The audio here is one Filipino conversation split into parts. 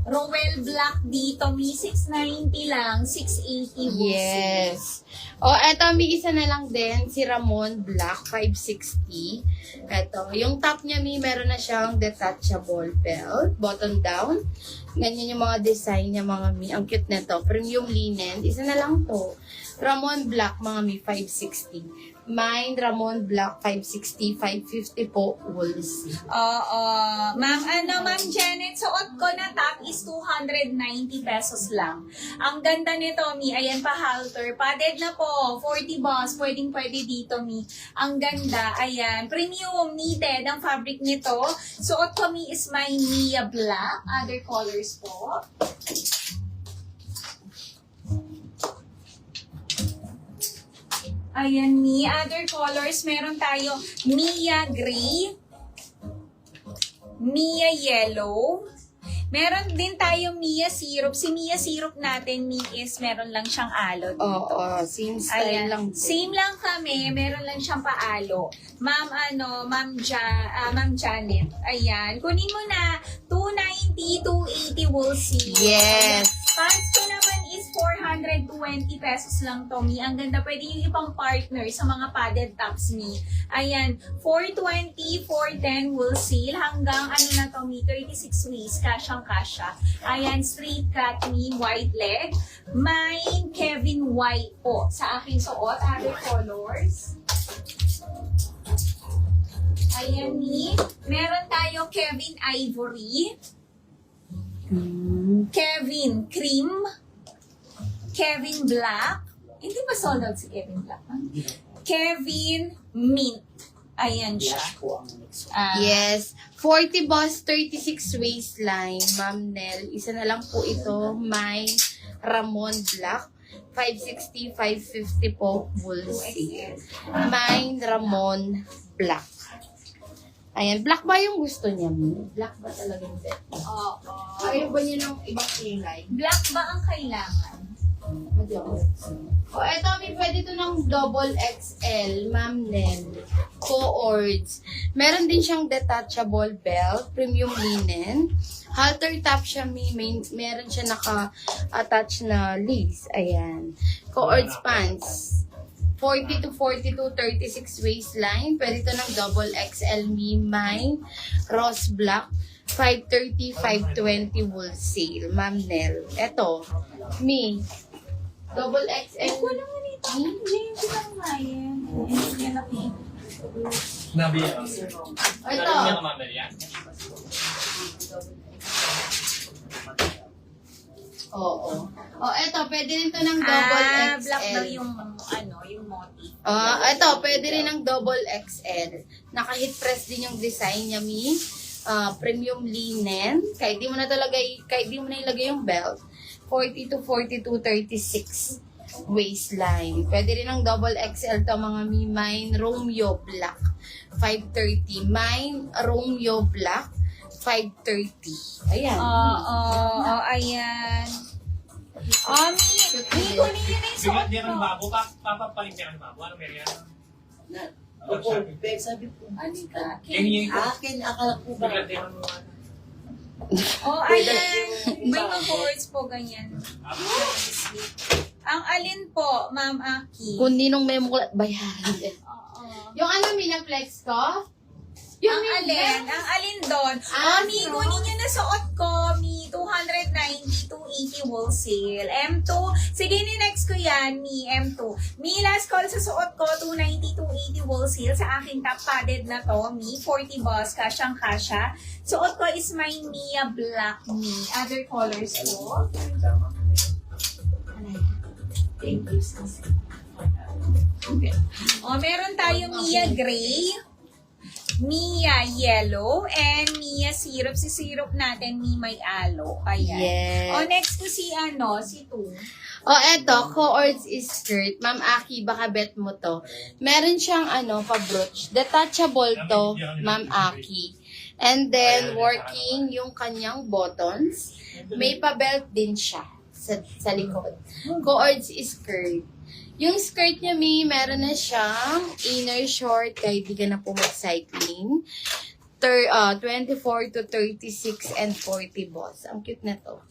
Rowell Black dito, may 690 lang, 680 wholesale. Yes. O, eto, may isa na lang din, si Ramon Black, 560. Eto, yung top niya, meron na siyang detachable belt, button down. Ganyan yung mga design niya, mga mi. Ang cute nito. Premium linen, isa na lang to. Ramon Black, mga mi, 560. Mine, Ramon Black, 560, 550 po, wools. Oo. Ma'am Janet, suot ko na top is 290 pesos lang. Ang ganda nito, Mi. Ayan pa, halter. Padded na po. 40 boss. Pwede dito, Mi. Ang ganda. Ayan. Premium, knitted ang fabric nito. Suot ko, Mi, is my Mia Black. Other colors po. Ayan, Mi. Other colors, meron tayo Mia Gray, Mia Yellow. Meron din tayo Mia Syrup. Si Mia Syrup natin, Mi, is meron lang siyang alo dito. Oo, same style Ayan. lang. Same lang kami, meron lang siyang paalo. Ma'am Janet. Ayan. Kunin mo na 290, 280, we'll see. Yes. Pants ko naman is 420 pesos lang to, Mi. Ang ganda. Pwede yung ibang partner sa mga padded tops, Mi. Ayan. 420, 410 wholesale. Hanggang ano na to, Mi? 36 waist. Kasyang-kasya. Ayan. Straight cut, Mi. White leg. Mine, Kevin White po. Sa aking suot. Other colors. Ayan, Mi. Meron tayo Kevin Ivory. Kevin Cream, Kevin Black, hindi ba sold out si Kevin Black? Kevin Mint, ayan siya. Yes. 40 boss, 36 waistline. Ma'am Nel, isa na lang po ito. May Ramon Black. 560, 550 po, wholesale. May Ramon Black. Ayan, black ba yung gusto niya, Mi? Black ba talaga yung bet? Oo. Ayaw ba niya ng ibang kulay? Black ba ang kailangan? O, eto, may pwede ito ng double XL, Ma'am Nel. Co-ords. Meron din siyang detachable belt, premium linen. Halter top siya, meron siya naka-attach na lace. Ayan. Co-ords pants. 40 to 42, 36 waistline. Pwede ito ng double XL mine. Rose black. 530, 520 wholesale. Ma'am Nel. Eto. Mi. Double XL. Ako naman ito. James lang nga yan. Hindi yan ako. Nabi. Ito. Oo. O, eto. Pwede rin ito ng double XL. Black daw yung yung motif. Ito, pwede rin ng double XL. Naka-hit press din yung design niya, Mi. Premium linen. Kahit di mo na ilagay yung belt. 40 to 42, 36 waistline. Pwede rin ng double XL to mga Mi. Mine Romeo Black. 530. Mine Romeo Black. 530. Ayan. Ayan. Mi, kunin niyo na yung suot Bigyan ko. ng babo. Papapaling niya ng babo. Ano meron yan? Opo, sabi po. Ano ka? Yung Akin, akala ko ba? bigyan din ng Ayan. May mga words po ganyan. Ang alin po, Ma'am Aki? Kung ninong may muklat, bayaran din. Oo. Yung ano, Mi, na flex ko? Ang alin doon? Mi, kunin nyo na suot ko. Mi, 290, 280 wholesale. M2. Sige, ni-next ko yan, Mi, M2. Mi, last call sa suot ko, 290, 280 wholesale. Sa aking top padded na to, Mi, 40 boss, kasyang-kasya. Suot ko is my Mia Black, Mi. Other colors ko. Thank you. Meron tayo Mia Gray, Mia Yellow, and Mia Syrup. Si syrup natin, may aloe. Ayan. Yes. Next ko si Tu. Eto, co-ords is skirt. Ma'am Aki, baka bet mo to. Meron siyang pa-brooch. Detachable to, Ma'am Aki. And then, working yung kanyang buttons. May pa-belt din siya sa likod. Co-ords is skirt. Yung skirt niya, meron na siyang inner short kahit di ka na po mag-cycling. 24 to 36 and 40 boss. Ang cute na to.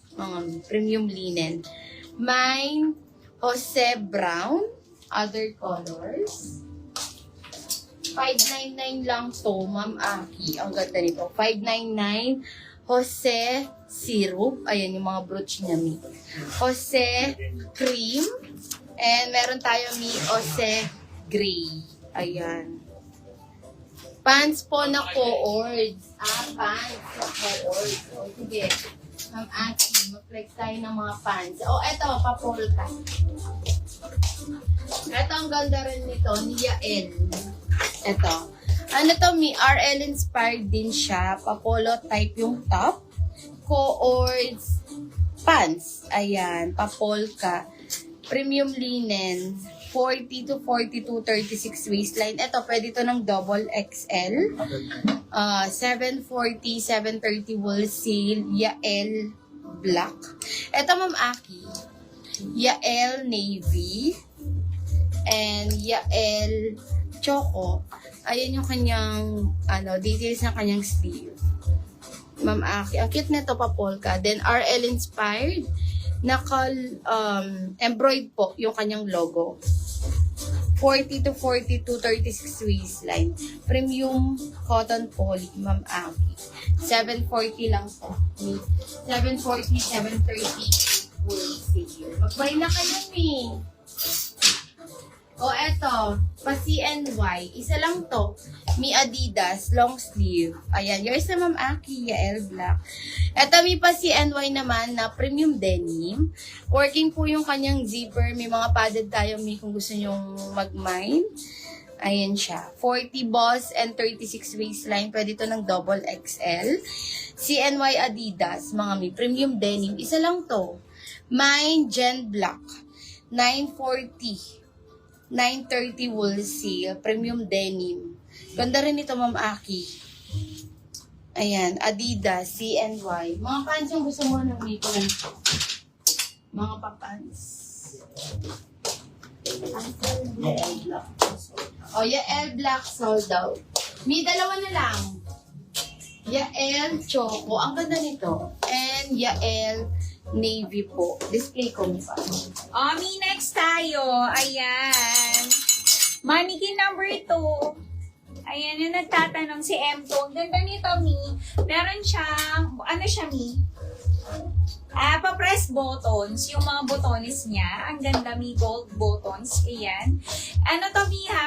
Premium linen. Mine, Jose Brown. Other colors. 599 lang to, Ma'am Aki. Ang ganda nito. 599. Jose Syrup. Ayan yung mga brooch niya, Mi. Jose Cream. And meron tayo, Mi, Jose Gray. Ayan. Pants po na co-ords. Pants na co-ords. O, sige. Ma'am Aki, mag-flex tayo ng mga pants. O, eto, papolka. Eto, ang ganda rin nito, ni Yael. Eto. Ano to, Mi? RL inspired din siya. Papolo type yung top. Co-ords pants. Ayan, papolka. Premium linen. 40 to 42, 36 waistline. Ito, pwede to ng double XL. 740, 730 wool seal. Yael black. Ito, Ma'am Aki. Yael navy. And Yael choco. Ayan yung kanyang, details ng kanyang sleeve. Ma'am Aki. Ang cute nito pa polka. Then, RL inspired. Embroid po yung kanyang logo. 40 to 42, 36 waistline. Premium cotton poly, Ma'am Aki. 740 lang po. 740, 730 wholesale. Mag-buy na kayo, Mi. O, eto. Pa-CNY. Isa lang to. Mi Adidas, long sleeve. Ayan. Yours na, Ma'am Aki. Yael Black. Eto, mi pa-CNY naman na premium denim. Working po yung kanyang zipper. May mga padded tayo, Mi, kung gusto nyong mag-mine. Ayan siya. 40 boss and 36 waistline. Pwede to ng double XL. CNY Adidas. Mga Mi. Premium denim. Isa lang to. Mine Gen Black. 940. 930 wool seal, premium denim. Ganda rin ito, Ma'am Aki. Ayan, Adidas, CNY. Mga pants yung gusto mo ng mito lang. Mga papants. Yael Black sold out. May dalawa na lang. Yael Choco. Ang ganda nito. And Yael Navy po. Display ko mo pa. Mi, next tayo. Ayan. Mannequin number 2. Ayan, yung nagtatanong si M2. Ang ganda nito, Mi. Meron siyang, Mi? Pa-press buttons. Yung mga butones niya. Ang ganda, Mi. Gold buttons. Ayan. Ano to, Mi, ha?